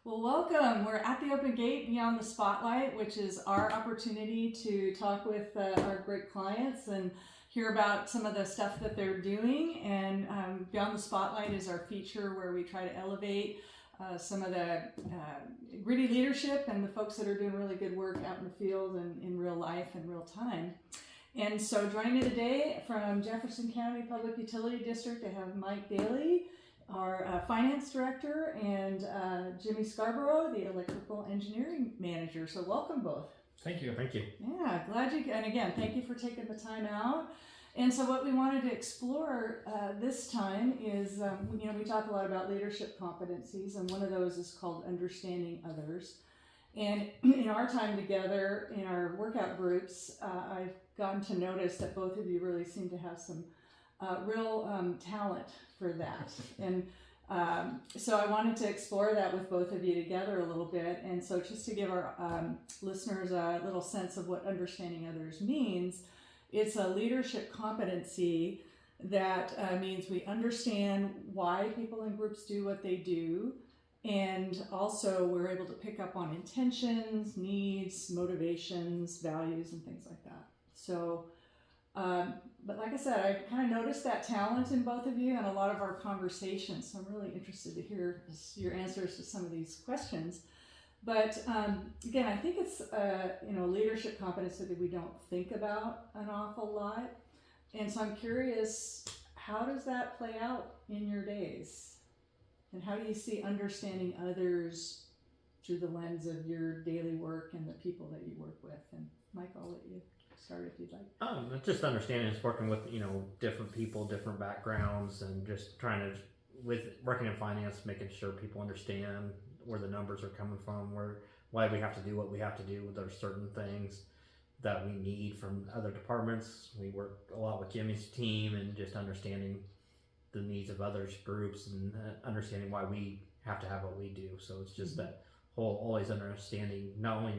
Well, welcome. We're at the Open Gate Beyond the Spotlight, which is our opportunity to talk with our great clients and hear about some of the stuff that they're doing. And Beyond the Spotlight is our feature where we try to elevate some of the gritty leadership and the folks that are doing really good work out in the field and in real life and real time. And so joining me today from Jefferson County Public Utility District, I have Mike Daly, our finance director, and Jimmy Scarborough, the electrical engineering manager. So welcome both. Thank you. Thank you. Yeah, glad you, and again, thank you for taking the time out. And so what we wanted to explore this time is, we talk a lot about leadership competencies, and one of those is called understanding others. And in our time together, in our workout groups, I've gotten to notice that both of you really seem to have some real talent for that. And so I wanted to explore that with both of you together a little bit. And so just to give our listeners a little sense of what understanding others means, it's a leadership competency that means we understand why people in groups do what they do. And also we're able to pick up on intentions, needs, motivations, values, and things like that. So, but like I said, I kind of noticed that talent in both of you and a lot of our conversations. So I'm really interested to hear your answers to some of these questions. But again, I think it's leadership competency that we don't think about an awful lot. And so I'm curious, how does that play out in your days? And how do you see understanding others through the lens of your daily work and the people that you work with? And Mike, I'll let you start if you'd like. Just understanding is working with, different people, different backgrounds, and just trying to, with working in finance, making sure people understand where the numbers are coming from, why we have to do what we have to do. There's certain things that we need from other departments. We work a lot with Jimmy's team and just understanding the needs of others groups and understanding why we have to have what we do. So it's just that whole always understanding not only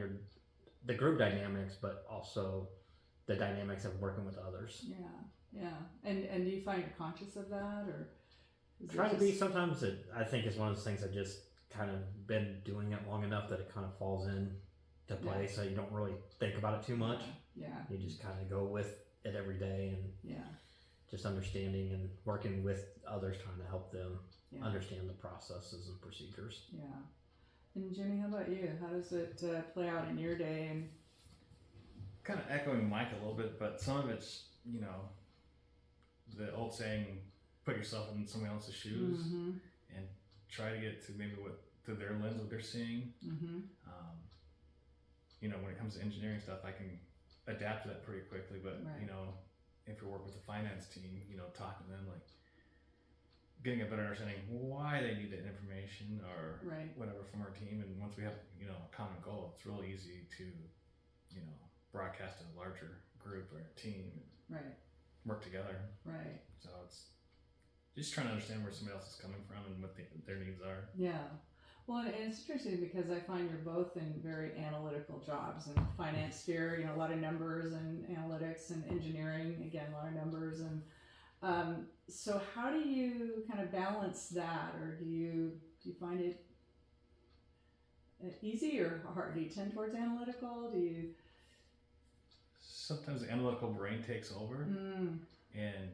the group dynamics, but also the dynamics of working with others. Yeah. And do you find you're conscious of that, or try to be? Sometimes I think it's one of those things I just kind of been doing it long enough that it kind of falls in to play. So you don't really think about it too much. Yeah. You just kind of go with it every day and just understanding and working with others, trying to help them understand the processes and procedures. Yeah. And Jimmy, how about you? How does it play out in your day? And kind of echoing Mike a little bit, but some of it's, the old saying, put yourself in somebody else's shoes and try to get to maybe through their lens, what they're seeing. When it comes to engineering stuff, I can adapt to that pretty quickly, but if you work with the finance team, talking to them, like getting a better understanding why they need that information or whatever from our team. And once we have, a common goal, it's real easy to, broadcast to a larger group or a team and work together. Right. So it's just trying to understand where somebody else is coming from and what their needs are. Yeah. Well, and it's interesting because I find you're both in very analytical jobs in the finance sphere, a lot of numbers and analytics, and engineering, again, a lot of numbers. And so how do you kind of balance that, or do you find it easy or hard? Do you tend towards analytical? Do you? Sometimes the analytical brain takes over and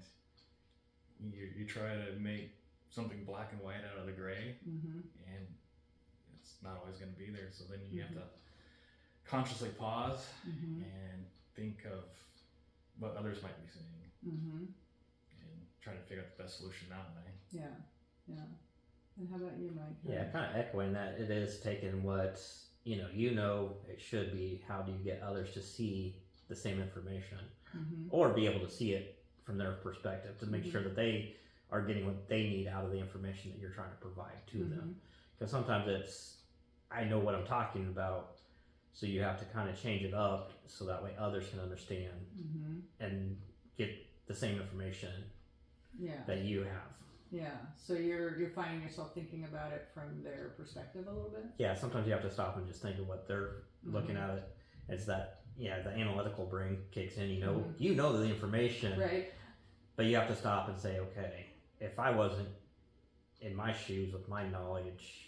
you try to make something black and white out of the gray, and it's not always going to be there. So then you have to consciously pause and think of what others might be saying and try to figure out the best solution that way. Yeah. And how about you, Mike? Yeah, kind of echoing that. It is taking what it should be. How do you get others to see the same information or be able to see it from their perspective to make sure that they are getting what they need out of the information that you're trying to provide to them? Because sometimes I know what I'm talking about, so you have to kind of change it up so that way others can understand and get the same information that you have. Yeah, so you're finding yourself thinking about it from their perspective a little bit? Yeah, sometimes you have to stop and just think of what they're looking at it. It's that, the analytical brain kicks in, you know the information. Right. But you have to stop and say, okay, if I wasn't in my shoes with my knowledge,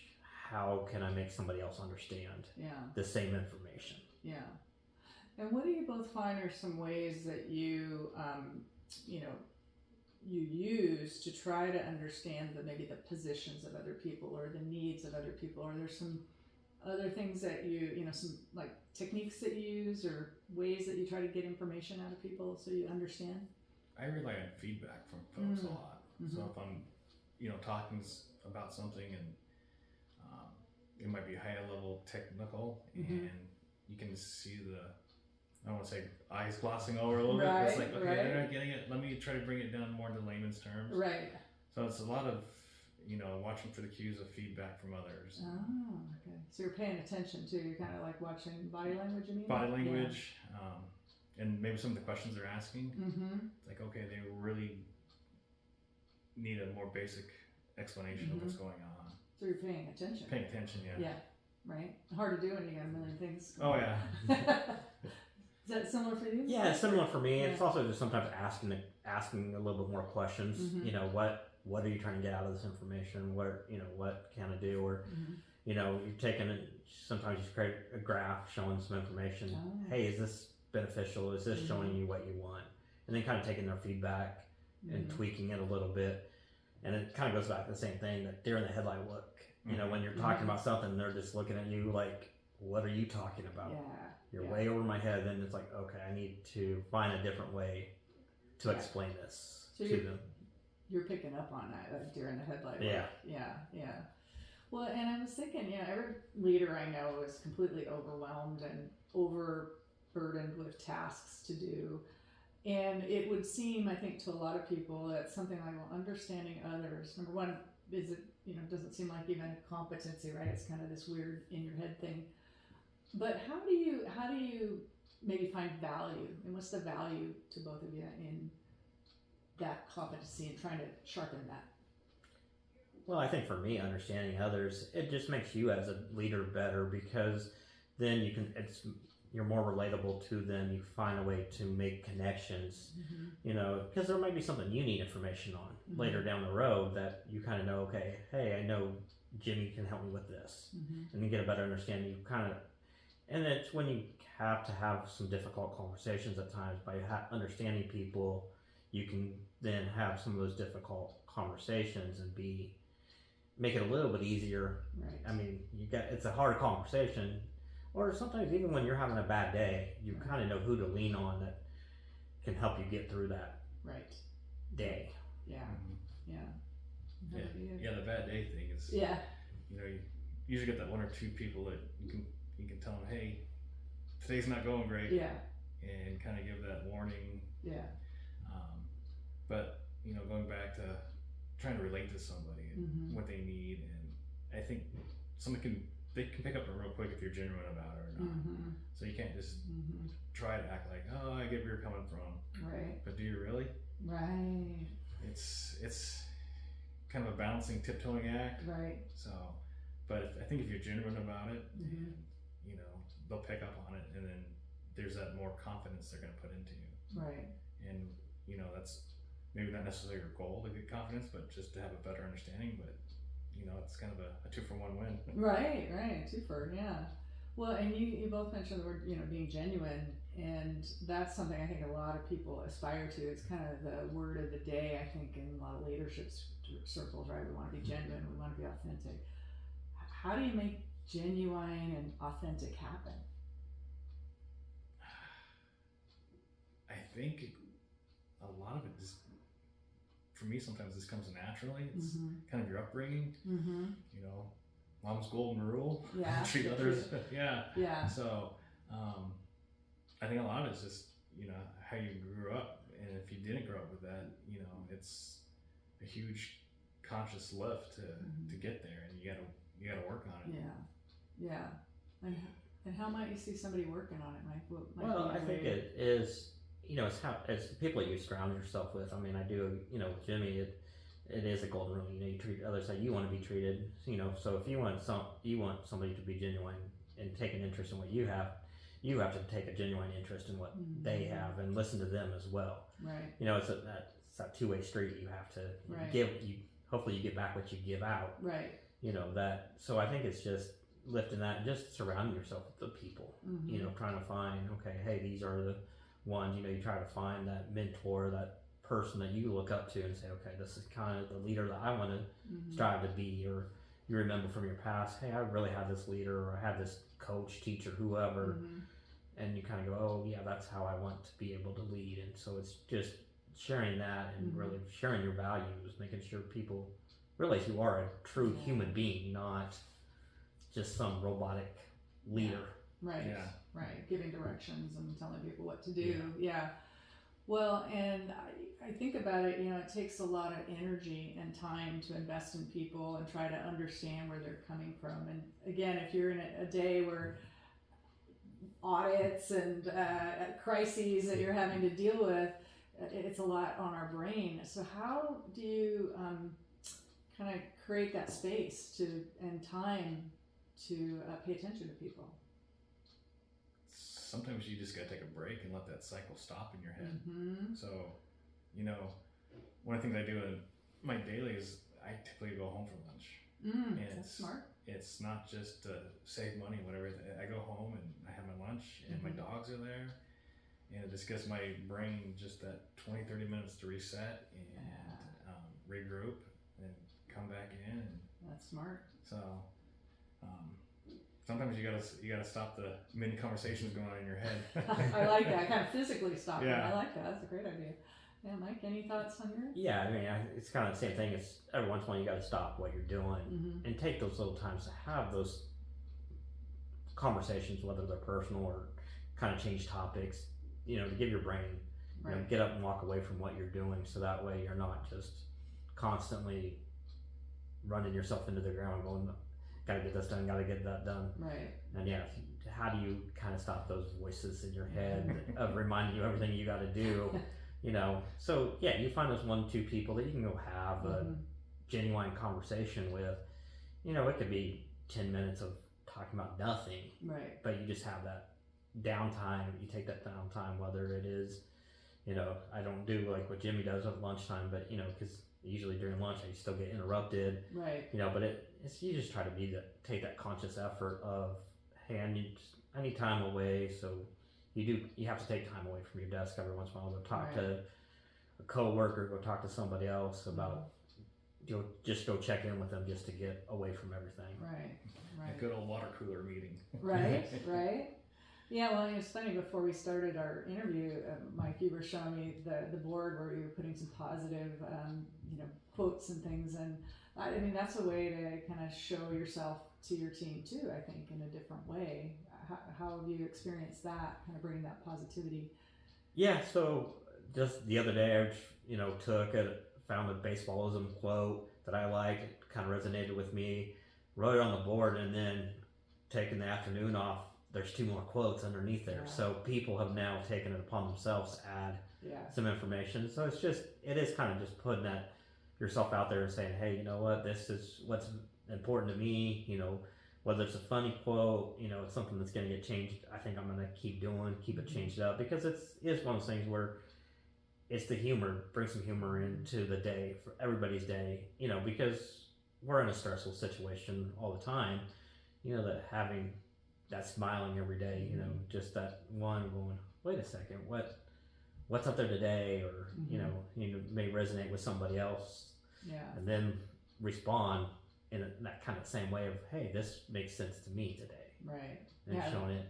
how can I make somebody else understand the same information? Yeah. And what do you both find are some ways that you, you know, you use to try to understand maybe the positions of other people or the needs of other people? Are there some other things that you know, some like techniques that you use or ways that you try to get information out of people so you understand? I rely on feedback from folks a lot. So if I'm, you know, talking about something and it might be high level technical and you can see I don't want to say eyes glossing over a little bit. It's like, okay, they're not getting it. Let me try to bring it down more into layman's terms. Right. So it's a lot of, you know, watching for the cues of feedback from others. Oh, okay. So you're paying attention too. You're kind of like watching body language, you mean? Body language, and maybe some of the questions they're asking. It's like, okay, they really need a more basic explanation of what's going on. So you're paying attention. Paying attention, yeah. Yeah, right. Hard to do when you got a million things. Oh, yeah. Is that similar for you? Yeah, it's similar for me. It's also just sometimes asking a little bit more questions. You know, what are you trying to get out of this information? What can I do? Or you know, you're taking it. Sometimes you create a graph showing some information. Hey, is this beneficial? Is this showing you what you want? And then kind of taking their feedback and tweaking it a little bit. And it kind of goes back to the same thing, that deer in the headlight look. You know, when you're talking about something, they're just looking at you like, what are you talking about? You're way over my head. Then it's like, okay, I need to find a different way to explain this to them. You're picking up on that, like deer in the headlight. Yeah. Yeah. Well, and I was thinking, every leader I know is completely overwhelmed and overburdened with tasks to do. And it would seem, I think, to a lot of people that something like, well, understanding others, number one, is it, you know, doesn't seem like even a competency, right? It's kind of this weird in your head thing. But how do you maybe find value? And what's the value to both of you in that competency and trying to sharpen that? Well, I think for me, understanding others, it just makes you as a leader better, because then you're more relatable to them. You find a way to make connections, you know, because there might be something you need information on later down the road that you kind of know, okay, hey, I know Jimmy can help me with this, and you get a better understanding. And it's when you have to have some difficult conversations at times. By understanding people, you can then have some of those difficult conversations and make it a little bit easier. Right. I mean, it's a hard conversation, or sometimes even when you're having a bad day, you kind of know who to lean on that can help you get through that day. Yeah. Yeah, the bad day thing is, you know, you usually get that one or two people that you can tell them, hey, today's not going great. And kind of give that warning. But, you know, going back to trying to relate to somebody and what they need, and I think they can pick up real quick if you're genuine about it or not. So you can't just try to act like, oh, I get where you're coming from. Right. But do you really? Right. It's kind of a balancing, tiptoeing act. Right. So, but I think if you're genuine about it, and, you know, they'll pick up on it, and then there's that more confidence they're going to put into you. Right. And, you know, that's maybe not necessarily your goal to get confidence, but just to have a better understanding. But, you know, it's kind of a 2-for-1 win. Right. 2-for, yeah. Well, and you both mentioned the word, you know, being genuine, and that's something I think a lot of people aspire to. It's kind of the word of the day, I think, in a lot of leadership circles, right? We want to be genuine, we want to be authentic. How do you make genuine and authentic happen? I think a lot of it just, for me, sometimes this comes naturally. It's kind of your upbringing. You know, mom's golden rule. Treat others. So, I think a lot of it's just, you know, how you grew up, and if you didn't grow up with that, you know, it's a huge conscious lift to get there, and you gotta work on it. And how might you see somebody working on it, Mike? Well, I think it is, you know, it's the people that you surround yourself with. I mean, I do, you know, with Jimmy, it is a golden rule. You know, you treat others how you want to be treated. You know, so if you want somebody to be genuine and take an interest in what you have to take a genuine interest in what they have and listen to them as well. Right. You know, it's that two-way street. You have to give. Hopefully, you get back what you give out. Right. that. So I think it's just lifting that and just surrounding yourself with the people, trying to find, okay, hey, these are the ones, you try to find that mentor, that person that you look up to and say, okay, this is kind of the leader that I want to strive to be. Or you remember from your past, hey, I really had this leader, or I had this coach, teacher, whoever, and you kind of go, oh yeah, that's how I want to be able to lead. And so it's just sharing that and really sharing your values, making sure people realize you are a true human being, not just some robotic leader. Right. Yeah. Right. Giving directions and telling people what to do. Yeah. Well, and I think about it, it takes a lot of energy and time to invest in people and try to understand where they're coming from. And again, if you're in a day where audits and crises that you're having to deal with, it's a lot on our brain. So how do you kind of create that space and time to pay attention to people? Sometimes you just gotta take a break and let that cycle stop in your head. So, one of the things I do in my daily is I typically go home for lunch. And That's smart. It's not just to save money, whatever. I go home and I have my lunch, and my dogs are there, and it just gives my brain just that 20-30 minutes to reset and regroup and come back in. And that's smart. So sometimes you gotta stop the mini conversations going on in your head. I like that. Kind of physically stop them. Yeah. I like that. That's a great idea. Yeah, Mike, any thoughts on yours? Yeah, I mean, it's kind of the same thing. It's every once in a while you got to stop what you're doing and take those little times to have those conversations, whether they're personal or kind of change topics, to give your brain, get up and walk away from what you're doing, so that way you're not just constantly running yourself into the ground going, gotta get this done, gotta get that done. Right. And how do you kind of stop those voices in your head of reminding you everything you gotta do? So you find those 1-2 people that you can go have a genuine conversation with. It could be 10 minutes of talking about nothing, right? But you just have that downtime. You take that downtime, whether it is, I don't do like what Jimmy does at lunchtime, but because usually during lunch I still get interrupted, right? But it's you just try to take that conscious effort of, hey, I need time away, so. You have to take time away from your desk every once in a while. Go talk to a coworker, go talk to somebody else about, just go check in with them just to get away from everything. Right. A good old water cooler meeting. Right. Yeah, well, it's funny, before we started our interview, Mike, you were showing me the board where you were putting some positive, quotes and things. And I mean, that's a way to kind of show yourself to your team too, I think, in a different way. How have you experienced that, kind of bringing that positivity? Yeah, so just the other day I found a baseballism quote that I liked, it kind of resonated with me, wrote it on the board, and then taking the afternoon off, there's 2 more quotes underneath there. Yeah. So people have now taken it upon themselves to add some information. So it is kind of just putting that yourself out there and saying, hey, you know what, this is what's important to me, whether it's a funny quote, it's something that's going to get changed. I think I'm going to keep it changed up, because it's one of those things where it's the humor, bring some humor into the day, for everybody's day, because we're in a stressful situation all the time, that having that smiling every day, just that one going, wait a second, what's up there today? Or, may resonate with somebody else, and then respond in that kind of same way of, hey, this makes sense to me today. Right. And showing it.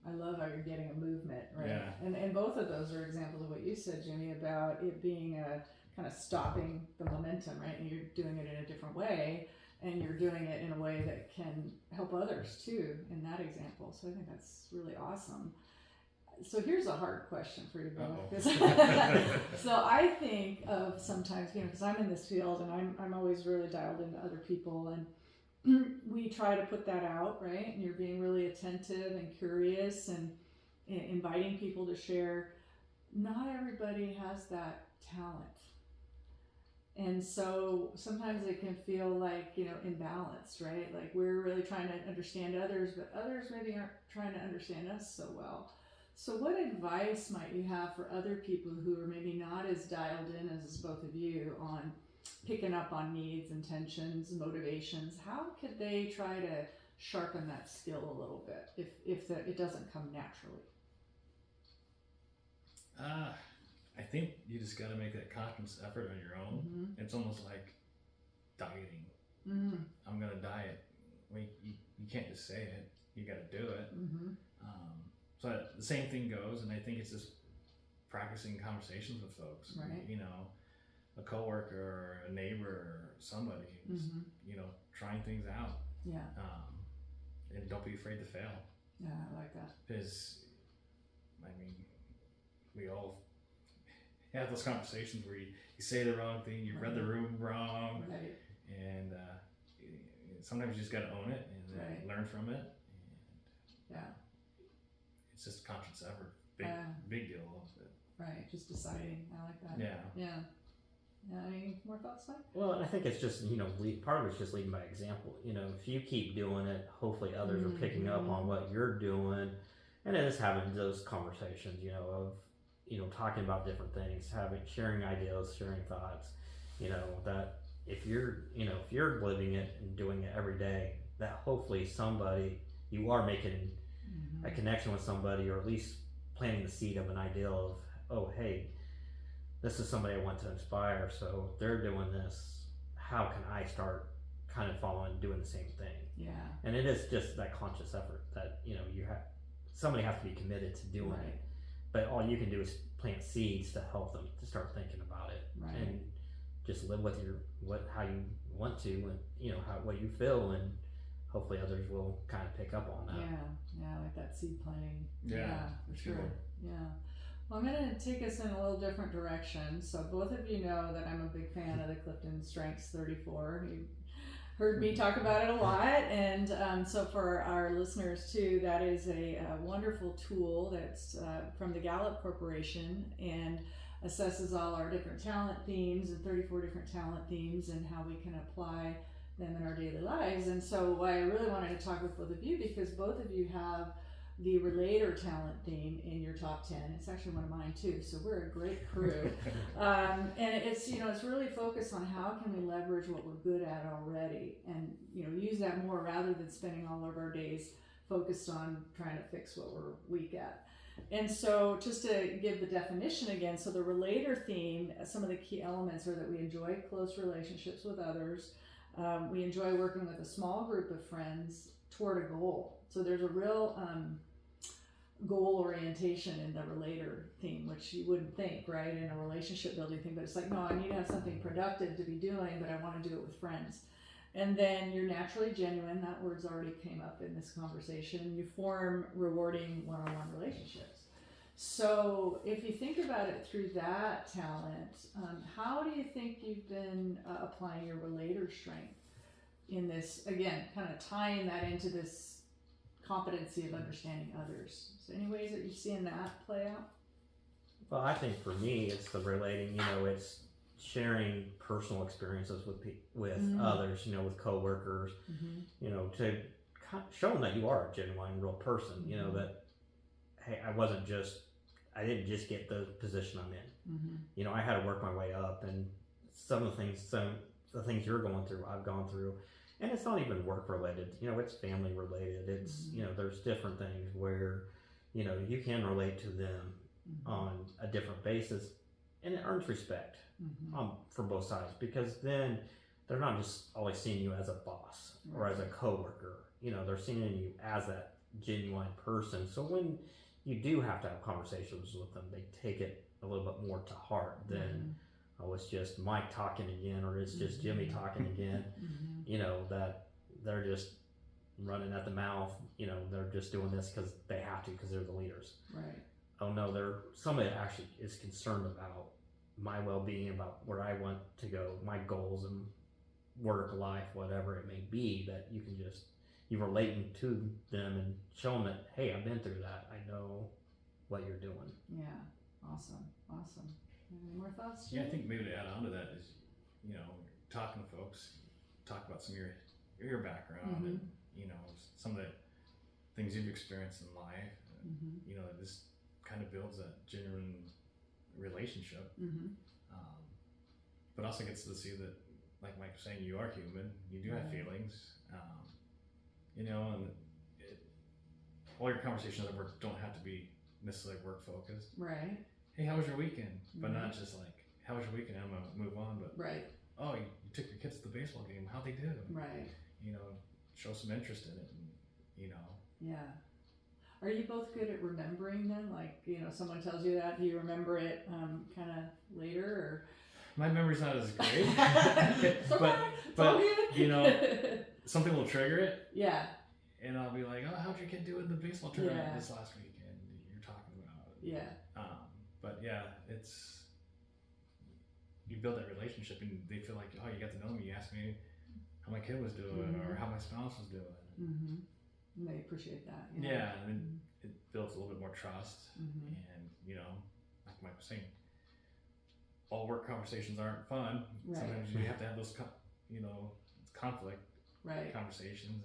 I love how you're getting a movement, right? Yeah. And both of those are examples of what you said, Jimmy, about it being a kind of stopping the momentum, right? And you're doing it in a different way, and you're doing it in a way that can help others too, in that example. So I think that's really awesome. So here's a hard question for you both. So I think of sometimes, because I'm in this field and I'm always really dialed into other people, and we try to put that out, right? And you're being really attentive and curious and inviting people to share. Not everybody has that talent. And so sometimes it can feel like, imbalanced, right? Like we're really trying to understand others, but others maybe aren't trying to understand us so well. So what advice might you have for other people who are maybe not as dialed in as both of you on picking up on needs, intentions, motivations, how could they try to sharpen that skill a little bit if it doesn't come naturally? I think you just got to make that conscious effort on your own. Mm-hmm. It's almost like dieting. Mm-hmm. I'm gonna diet. Well, you can't just say it. You got to do it. Mm-hmm. So the same thing goes, and I think it's just practicing conversations with folks. Right. You know, a coworker or a neighbor or somebody. Just, Mm-hmm. you know, trying things out. Yeah. And don't be afraid to fail. Yeah, I like that. Because, I mean, we all have those conversations where you say the wrong thing, you read the room wrong, Right. and sometimes you just got to own it and Right. learn from it. And Yeah. it's just a conscious effort. Big deal. Right. Just deciding. I like that. Yeah. Yeah. Yeah. Any more thoughts, Mike? Well, and I think it's just, part of it's just leading by example. If you keep doing it, hopefully others are picking up on what you're doing, and then just having those conversations, of talking about different things, sharing ideas, sharing thoughts, that if you're living it and doing it every day, that hopefully you are making a connection with somebody, or at least planting the seed of an idea of, oh, hey, this is somebody I want to inspire, so they're doing this, how can I start kind of following, doing the same thing? Yeah. And it is just that conscious effort that, somebody has to be committed to doing it, but all you can do is plant seeds to help them to start thinking about it, and just live with how you want to, and what you feel, and hopefully others will kind of pick up on that. Yeah, like that seed planting. Yeah, for sure. Yeah. Well, I'm going to take us in a little different direction. So both of you know that I'm a big fan of the CliftonStrengths 34. You heard me talk about it a lot, and so for our listeners too, that is a wonderful tool that's from the Gallup Corporation, and assesses all our different talent themes, and 34 different talent themes, and how we can apply them in our daily lives. And so why I really wanted to talk with both of you, because both of you have the Relator talent theme in your top 10. It's actually one of mine too, so we're a great crew. And it's it's really focused on how can we leverage what we're good at already, and use that more, rather than spending all of our days focused on trying to fix what we're weak at. And so just to give the definition again, so the Relator theme, some of the key elements are that we enjoy close relationships with others. We enjoy working with a small group of friends toward a goal. So there's a real goal orientation in the Relator theme, which you wouldn't think, right, in a relationship building thing, but it's like, no, I need to have something productive to be doing, but I want to do it with friends. And then you're naturally genuine. That word's already came up in this conversation. You form rewarding one-on-one relationships. So if you think about it through that talent, how do you think you've been applying your Relator strength in this, again, kind of tying that into this competency of understanding others? So any ways that you're seeing that play out? Well, I think for me, it's the relating, it's sharing personal experiences with others, with coworkers, to show them that you are a genuine, real person, that, hey, I didn't just get the position I'm in. I had to work my way up, and some of the things you're going through, I've gone through, and it's not even work related, it's family related. It's, there's different things where, you can relate to them on a different basis, and it earns respect from both sides, because then they're not just always seeing you as a boss or as a coworker. They're seeing you as that genuine person. So when you do have to have conversations with them, they take it a little bit more to heart than, oh, it's just Mike talking again, or it's just Jimmy talking again. That they're just running at the mouth. They're just doing this because they have to, because they're the leaders. Right. Oh no, somebody that actually is concerned about my well-being, about where I want to go, my goals and work life, whatever it may be, that you're relating to them and show them that, hey, I've been through that. I know what you're doing. Yeah. Awesome. Any more thoughts, Yeah, Jimmy? I think maybe to add on to that is, talking to folks, talk about some of your background and, some of the things you've experienced in life. This kind of builds that genuine relationship. But also gets to see that like Mike was saying, you are human. You do have feelings, you know, and all your conversations at work don't have to be necessarily work focused. Right. Hey, how was your weekend? But not just like, how was your weekend? I'm gonna move on. But oh, you took your kids to the baseball game. How'd they do? Right. You know, show some interest in it, and you know. Yeah. Are you both good at remembering then? Like, you know, someone tells you that, do you remember it kind of later, or? My memory's not as great. but you know, something will trigger it. Yeah. And I'll be like, oh, how'd your kid do in the baseball tournament this last weekend? You're talking about. Yeah. But yeah, it's, you build that relationship and they feel like, oh, you got to know me. You asked me how my kid was doing or how my spouse was doing. Mm-hmm. And they appreciate that. Yeah, and it builds a little bit more trust. And, you know, like Mike was saying, all work conversations aren't fun. Right. Sometimes you have to have those, you know, conflict conversations.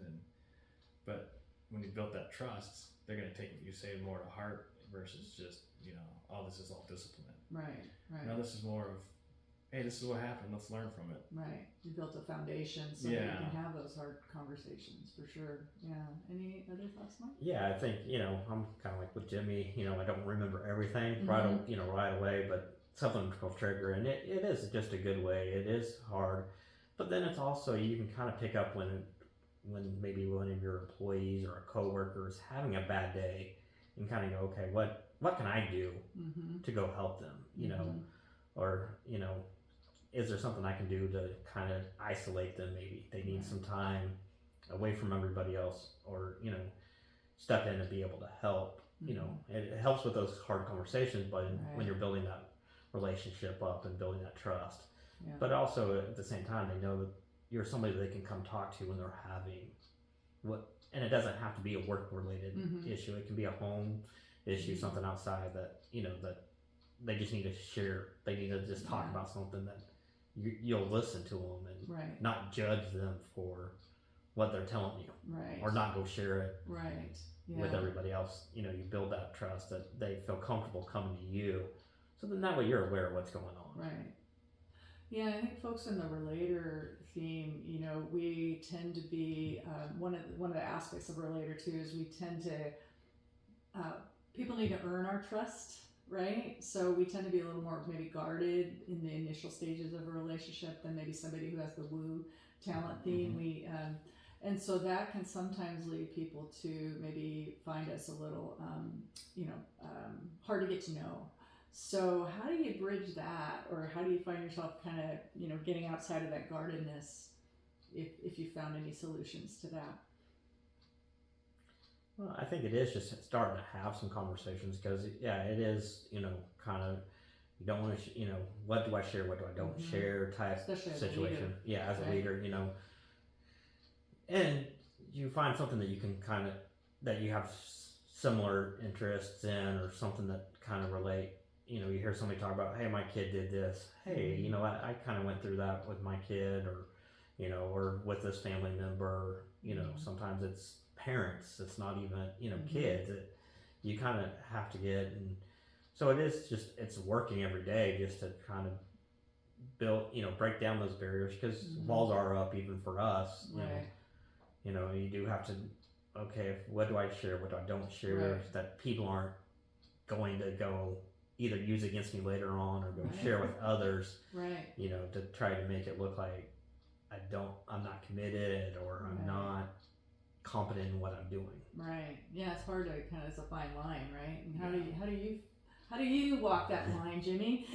But when you build that trust, they're going to take what you say more to heart versus just, you know, oh, this is all discipline. Right. Now this is more of, hey, this is what happened. Let's learn from it. Right. You built a foundation so that you can have those hard conversations for sure. Yeah. Any other thoughts, Mike? Yeah, I think, you know, I'm kind of like with Jimmy, you know, I don't remember everything right away, but something will trigger, and it is just a good way. It is hard, but then it's also, you can kind of pick up when maybe one of your employees or a coworker is having a bad day and kind of go, okay, what can I do to go help them, you know, or, you know, is there something I can do to kind of isolate them? Maybe they need some time away from everybody else, or, you know, step in and be able to help. You know, it helps with those hard conversations, but when you're building that relationship up and building that trust, but also at the same time, they know that you're somebody they can come talk to when they're having and it doesn't have to be a work related issue. It can be a home issue, something outside that, you know, that they just need to share. They need to just talk about something that you'll listen to them and not judge them for what they're telling you, or not go share it with everybody else. You know, you build that trust that they feel comfortable coming to you, so then that way you're aware of what's going on. Yeah, I think folks in the Relator theme, you know, we tend to be one of the aspects of Relator too is we tend to people need to earn our trust, right? So we tend to be a little more maybe guarded in the initial stages of a relationship than maybe somebody who has the woo talent theme. We and so that can sometimes lead people to maybe find us a little hard to get to know. So how do you bridge that, or how do you find yourself kind of, you know, getting outside of that guardedness, if you found any solutions to that? Well, I think it is just starting to have some conversations, because it is, you know, kind of, you don't want to, you know, what do I share, what do I don't share type Especially situation. As a leader, you know, and you find something that you can kind of, that you have similar interests in, or something that kind of relate. You know, you hear somebody talk about, hey, my kid did this. Hey, you know, I kind of went through that with my kid, or, you know, or with this family member. You know, sometimes it's parents. It's not even, you know, kids. You kind of have to get, and so it is just, it's working every day just to kind of build, you know, break down those barriers, because walls are up even for us. You know, you do have to, okay, what do I share, what do I don't share, that people aren't going to go either use against me later on, or go share with others, you know, to try to make it look like I'm not committed, or I'm not competent in what I'm doing. Yeah, it's hard to kind of, it's a fine line, right? And how do you walk that line, Jimmy?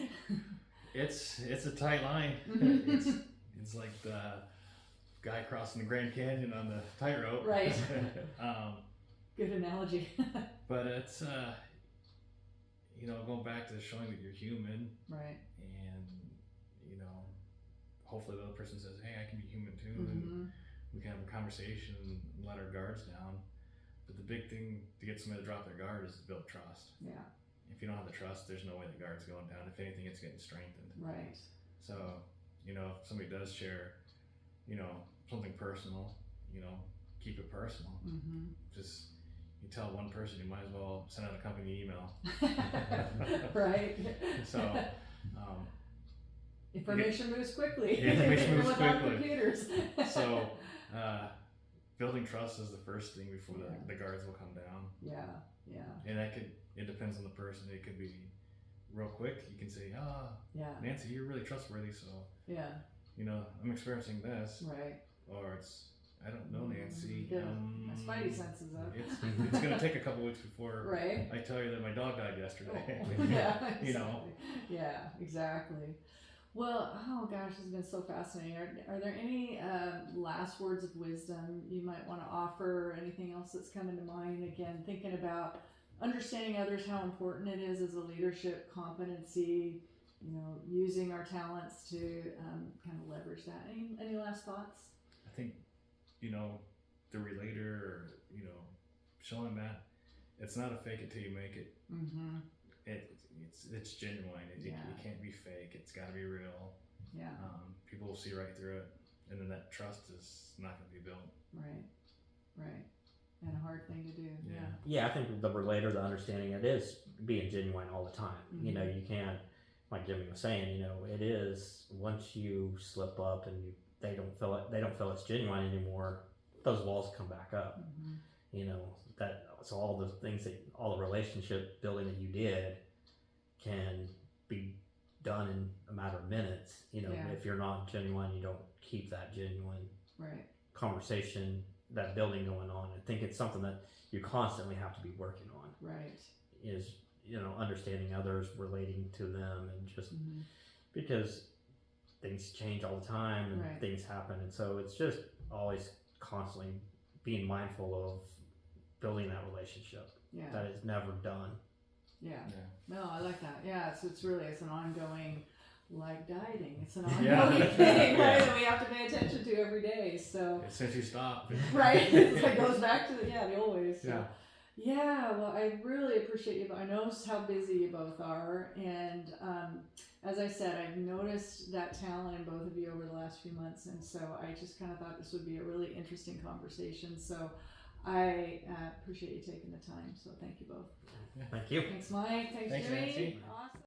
It's a tight line. It's like the guy crossing the Grand Canyon on the tightrope. Good analogy. But it's you know, going back to showing that you're human, and, you know, hopefully the other person says, hey, I can be human too, and we can have a conversation and let our guards down. But the big thing to get somebody to drop their guard is to build trust. If you don't have the trust, there's no way the guard's going down. If anything, it's getting strengthened. So, you know, if somebody does share, you know, something personal, you know, keep it personal. Just, you tell one person, you might as well send out a company email. So, Information moves quickly. Information moves without quickly. computers. So, building trust is the first thing before the guards will come down. Yeah. And it depends on the person. It could be real quick. You can say, Nancy, you're really trustworthy. So, I'm experiencing this. Right. Or it's, I don't know, Nancy. My spidey senses up. It's going to take a couple weeks before right. I tell you that my dog died yesterday. Yeah, exactly. Yeah, exactly. Well, oh gosh, this has been so fascinating. Are there any last words of wisdom you might want to offer, or anything else that's coming to mind? Again, thinking about understanding others, how important it is as a leadership competency, using our talents to kind of leverage that. Any last thoughts? I think, the Relator, or, showing that it's not a fake it till you make it. Mm-hmm. It's genuine. It can't be fake. It's got to be real. Yeah. People will see right through it, and then that trust is not going to be built. Right. And a hard thing to do. Yeah, I think the Relator, the understanding, it is being genuine all the time. Mm-hmm. You can't, like Jimmy was saying, it is, once you slip up and they don't feel it's genuine anymore, those walls come back up. Mm-hmm. So all the things all the relationship building that you did can be done in a matter of minutes. If you're not genuine, you don't keep that genuine conversation, that building going on. I think it's something that you constantly have to be working on. Right. Is, understanding others, relating to them, and just because things change all the time and things happen. And so it's just always constantly being mindful of building that relationship. Yeah. That is never done. Yeah. No, I like that. Yeah. So it's an ongoing, like dieting. It's an ongoing thing, right? That we have to pay attention to every day. So since you stop, right? It goes back to the old ways. So. Yeah. Yeah, well, I really appreciate you. I know how busy you both are, and as I said, I've noticed that talent in both of you over the last few months, and so I just kind of thought this would be a really interesting conversation. So I appreciate you taking the time. So thank you both. Thank you. Thanks, Mike. Thanks, Jimmy. Nancy. Awesome.